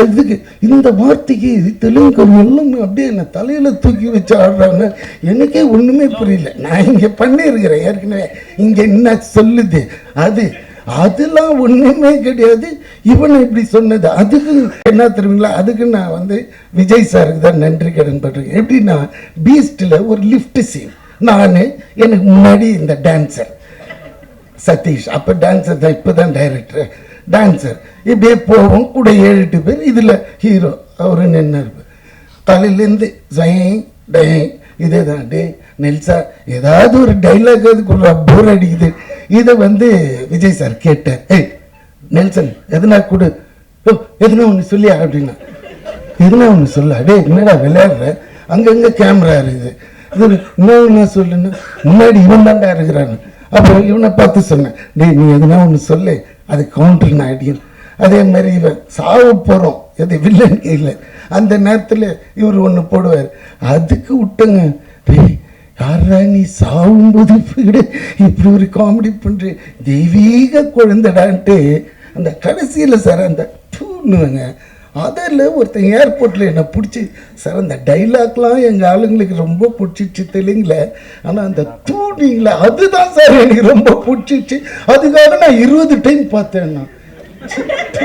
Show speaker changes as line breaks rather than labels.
இதுக்கு இந்த வார்த்தைக்கு தெலுங்கு எல்லாமே அப்படியே என்ன தலையில தூக்கி வச்சு ஆடுறாங்க. எனக்கே ஒண்ணுமே புரியல. நான் இங்க பண்ணியிருக்கிறேன் ஏற்கனவே. இங்க என்ன சொல்லுது அதெல்லாம் ஒண்ணுமே கிடையாது. இவனை இப்படி சொன்னது அதுக்கு என்ன தெரியுங்களா? அதுக்கு நான் வந்து விஜய் சாருக்கு தான் நன்றி கடன் பட்டிருக்கேன். எப்படின்னா பீஸ்ட்ல ஒரு லிஃப்ட் சீன், நான் எனக்கு முன்னாடி இந்த டான்சர் சதீஷ், அப்போ டான்சர் தான், இப்போ தான் டைரக்டர், டான்சர் இப்படியே போவோம் கூட 7-8 பேர். இதில் ஹீரோ அவரு நின்று காலையிலேருந்து இதே தான். டே நெல்சா ஏதாவது ஒரு டைலாக் அதுக்குள்ள போர் அடிக்குது. இதை வந்து விஜய் சார் கேட்டார். ஏய் நெல்சன் எதுனா கொடு, எதுனா ஒன்று சொல்லியா அப்படின்னா. எதுனா ஒன்று சொல்ல. டே என்னடா விளையாடுற, அங்கங்கே கேமரா இருக்குது, இது என்ன சொல்லுன்னா முன்னாடி இவன் தாண்டா இருக்கிறான்னு. அப்புறம் இவனை பார்த்து சொன்னேன், டே நீ எதுனா ஒன்று சொல்லு, அது கவுண்டர் நான் அடியும். அதே மாதிரி இவன் சாவ போகிறோம் எது வில்லன் கையில், அந்த நேரத்தில் இவர் ஒன்று போடுவார். அதுக்கு விட்டுங்க. டே யாரா நீ சாவும்போது இப்படி ஒரு காமெடி பண்ணுற தெய்வீக குழந்தைடான்ட்டு அந்த கடைசியில் சார் அந்த தூணுவங்க. அதில் ஒருத்தன் ஏர்போர்ட்டில் என்னை பிடிச்சி சார் அந்த டைலாக்லாம் எங்கள் ஆளுங்களுக்கு ரொம்ப பிடிச்சிச்சு தெலுங்குல. ஆனால் அந்த தூணிங்கள அதுதான் சார் எனக்கு ரொம்ப பிடிச்சிச்சு. அதுக்காக நான் 20 டைம் பார்த்தேன் நான்.